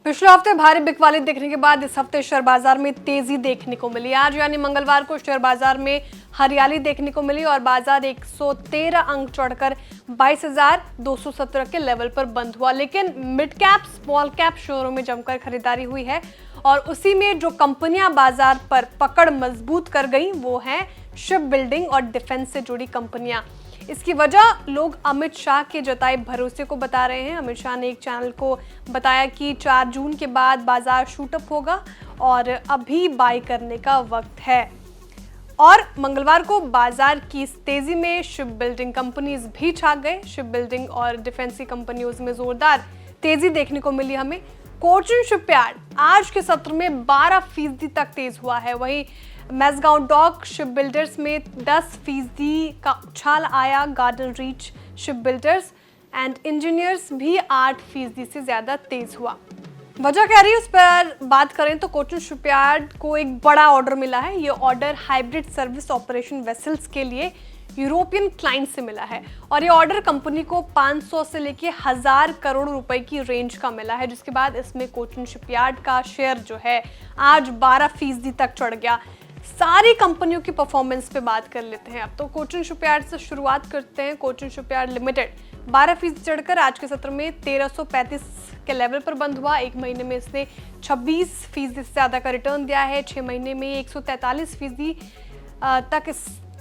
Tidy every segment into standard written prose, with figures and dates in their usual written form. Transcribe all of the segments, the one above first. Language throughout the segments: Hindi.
पिछले हफ्ते भारी बिकवाली देखने के बाद इस हफ्ते शेयर बाजार में तेजी देखने को मिली। आज यानी मंगलवार को शेयर बाजार में हरियाली देखने को मिली और बाजार 113 अंक चढ़कर 22,217 के लेवल पर बंद हुआ। लेकिन मिड कैप स्मॉल कैप शेयरों में जमकर खरीदारी हुई है और उसी में जो कंपनियां बाजार पर पकड़ मजबूत कर गई वो हैं शिप बिल्डिंग और डिफेंस से जुड़ी कंपनियां। इसकी वजह लोग अमित शाह के जताए भरोसे को बता रहे हैं। अमित शाह ने एक चैनल को बताया कि 4 जून के बाद बाजार शूटअप होगा और अभी बाई करने का वक्त है। और मंगलवार को बाजार की इस तेजी में शिप बिल्डिंग कंपनीज भी छा गए। शिप बिल्डिंग और डिफेंस की कंपनियों में जोरदार तेजी देखने को मिली हमें। कोचिन शिपयार्ड आज के सत्र में 12% तक तेज हुआ है। वहीं मैज़गांव डॉक शिप बिल्डर्स में 10% का उछाल आया। Garden reach ship builders and engineers भी 8% से ज़्यादा तेज हुआ। वजह क्या रही उस पर बात करें तो कोचिन शिपयार्ड को एक बड़ा ऑर्डर मिला है। ये order hybrid service operation vessels के लिए यूरोपियन क्लाइंट से मिला है और ये ऑर्डर कंपनी को 500 से लेके 1000 करोड़ रुपए की रेंज का मिला है, जिसके बाद इसमें कोचिन शिपयार्ड का शेयर जो है आज 12% तक चढ़ गया। सारी कंपनियों की परफॉर्मेंस पे बात कर लेते हैं। अब तो कोचिन शिपयार्ड से शुरुआत करते हैं। कोचिन शिपयार्ड लिमिटेड 12% चढ़कर आज के सत्र में 1335 के लेवल पर बंद हुआ। एक महीने में इसने 26% से ज़्यादा का रिटर्न दिया है। 6 महीने में 143% तक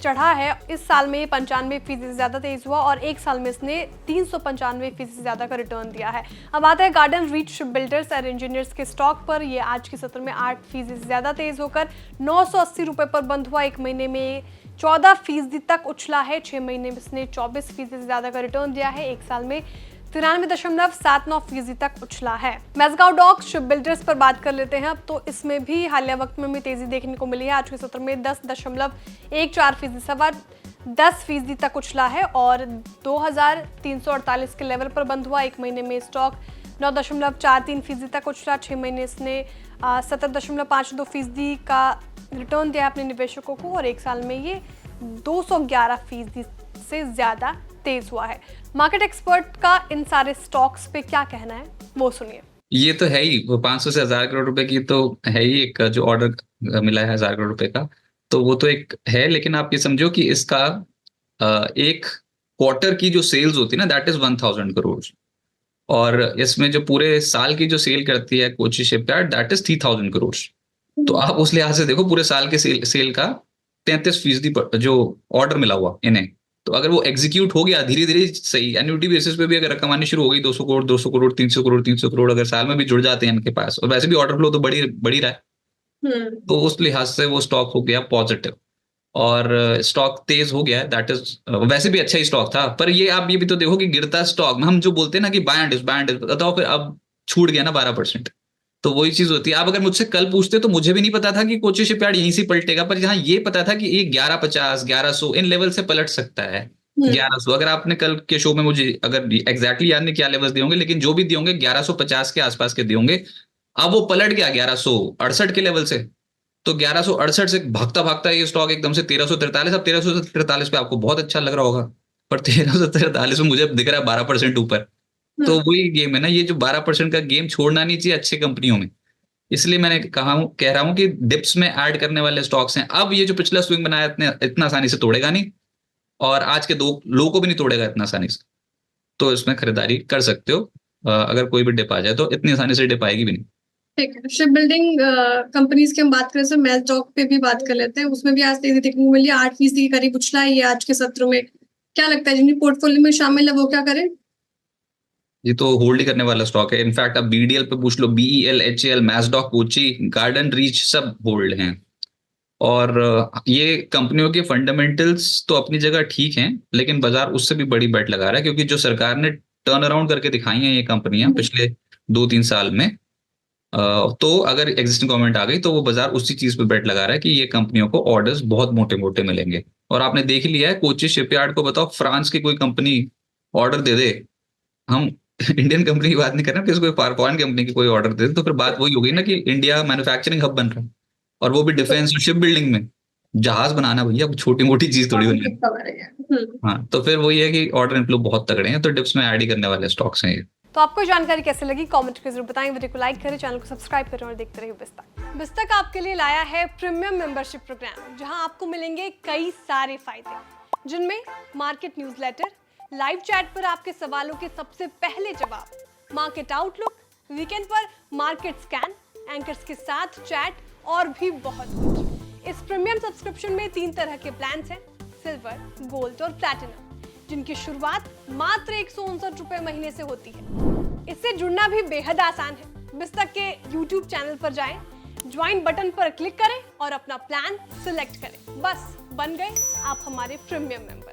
चढ़ा है। इस साल में 95% से ज़्यादा तेज हुआ और एक साल में इसने 395% से ज़्यादा का रिटर्न दिया है। अब आता है garden reach ship builders and engineers के स्टॉक पर। ये आज के सत्र में 8% से ज़्यादा तेज होकर 980 रुपये पर बंद हुआ। एक महीने में 14% तक उछला है। 6 महीने में इसने 24% से ज़्यादा का रिटर्न दिया है। एक साल में 93.79% तक उछला है। मैज़गांव डॉक शिप बिल्डर्स पर बात कर लेते हैं। अब तो इसमें भी हालिया वक्त में तेजी देखने को मिली है। आज के सत्र में 10.14% सवा 10% तक उछला है और 2348 के लेवल पर बंद हुआ। एक महीने में स्टॉक 9.43% तक उछला। 6 महीने इसने 17.52% का रिटर्न दिया अपने निवेशकों को और एक साल में ये 211% से ज़्यादा तेज हुआ है। मार्केट एक्सपर्ट का इन सारे स्टॉक्स पे क्या कहना है वो सुनिए। ये तो है ही, वो 500 से 1000 करोड़ रुपए की तो है ही एक जो ऑर्डर मिला है 1000 करोड़ रुपए का, तो वो तो एक है। लेकिन आप ये समझो कि इसका एक क्वार्टर की जो सेल्स होती है ना, दैट इज 1000 करोड़ और इसमें जो पूरे साल की जो सेल करती है Kochi shipyard, that is 3000 crore. तो आप उस लिहाज से देखो पूरे साल के सेल का 33% जो ऑर्डर मिला हुआ इन्हें। तो अगर वो एग्जीक्यूट हो गया धीरे धीरे सही एन्युटी बेसिस पे भी अगर रकम आनी शुरू हो गई 200 करोड़ 200 करोड़ 300 करोड़ 300 करोड़ अगर साल में भी जुड़ जाते हैं इनके पास, और वैसे भी ऑर्डर फ्लो तो बढ़ी रहा है, तो उस लिहाज से वो स्टॉक हो गया पॉजिटिव और स्टॉक तेज हो गया है। दैट इज वैसे भी अच्छा ही स्टॉक था, पर ये आप ये भी तो देखो कि गिरता स्टॉक में हम जो बोलते हैं ना कि बैंड बताओ, फिर अब छूट गया ना 12%। तो वही चीज होती है। आप अगर मुझसे कल पूछते तो मुझे भी नहीं पता था कि कोची शिपयार्ड यहीं से पलटेगा, पर यहाँ ये पता था कि ये 1150 1100 इन लेवल से पलट सकता है। 1100 अगर आपने कल के शो में मुझे अगर एग्जैक्टली याद नहीं क्या लेवल्स दिए होंगे, लेकिन जो भी दिए होंगे 1150 के आसपास के दिए होंगे। अब वो पलट गया 1168 के लेवल से, तो 1168 से भागता भागता ये स्टॉक एकदम से 1343। अब 1343 पे आपको बहुत अच्छा लग रहा होगा, पर 1343 में मुझे दिख रहा है 12% ऊपर। तो वही गेम है ना, ये जो 12% का गेम छोड़ना नहीं चाहिए अच्छी कंपनियों में। इसलिए मैंने कह रहा हूं कि डिप्स में ऐड करने वाले स्टॉक्स हैं। अब ये जो पिछला स्विंग बनाया इतना आसानी से तोड़ेगा नहीं और आज के 2 लो को भी नहीं तोड़ेगा इतना आसानी से, तो इसमें खरीदारी कर सकते हो। अगर कोई भी डिप आ जाए तो इतनी आसानी से डिप आएगी भी नहीं। ठीक है, शिप बिल्डिंग कंपनीज की हम बात करें तो मैज़गांव पे भी बात कर लेते हैं। उसमें भी आज तेजी देखने को मिली, 8% के करीब उछला है ये आज के सत्र में। क्या लगता है जिनकी पोर्टफोलियो में शामिल है वो क्या करें? ये तो होल्ड ही करने वाला स्टॉक है। इनफैक्ट अब बीडीएल पे पूछ लो, BEL, HAL, Mazdock, Kochi, Garden Reach सब होल्ड हैं। और ये कंपनियों के फंडामेंटल्स तो अपनी जगह ठीक हैं, लेकिन बाजार उससे भी बड़ी बेट लगा रहा है, क्योंकि जो सरकार ने टर्न अराउंड करके दिखाई हैं ये कंपनियां पिछले 2-3 साल में, तो अगर एग्जिस्टिंग गवर्नमेंट आ गई तो वो बाजार उसी चीज पे बेट लगा रहा है कि ये कंपनियों को ऑर्डर्स बहुत मोटे मोटे मिलेंगे। और आपने देख लिया है कोची शिपयार्ड को, बताओ फ्रांस की कोई कंपनी ऑर्डर दे दे, हम इंडियन कंपनी की बात नहीं कर रहे, किसी कोई फॉरेन कंपनी की कोई ऑर्डर दे दे, तो फिर बात वही होगी ना कि इंडिया मैन्युफैक्चरिंग हब बन रहा है, और वो भी डिफेंस शिप बिल्डिंग में। जहाज बनाना भैया छोटी मोटी चीज थोड़ी होनी है। हाँ, तो फिर वही है कि ऑर्डर इनफ्लो बहुत तगड़े हैं, तो डिप्स में ऐड ही करने वाले स्टॉक्स हैं ये। तो आपको जानकारी कैसे लगी कमेंट करके जरूर बताएं, वीडियो को लाइक करें, चैनल को सब्सक्राइब करें और देखते रहिए बिस्तक। बिस्तक आपके लिए लाया है प्रीमियम मेंबरशिप प्रोग्राम, जहां आपको मिलेंगे कई सारे फायदे, जिनमें मार्केट न्यूज़लेटर, लाइव चैट पर आपके सवालों के सबसे पहले जवाब, मार्केट आउटलुक, वीकेंड पर मार्केट स्कैन, एंकर्स के साथ चैट और भी बहुत कुछ। इस प्रीमियम सब्सक्रिप्शन में 3 तरह के प्लान्स हैं, सिल्वर, गोल्ड और प्लैटिनम, जिनकी शुरुआत मात्र 159 रुपए महीने से होती है। इससे जुड़ना भी बेहद आसान है। बिस्तक के YouTube चैनल पर जाएं, ज्वाइन बटन पर क्लिक करें और अपना प्लान सिलेक्ट करें। बस बन गए आप हमारे प्रीमियम मेंबर।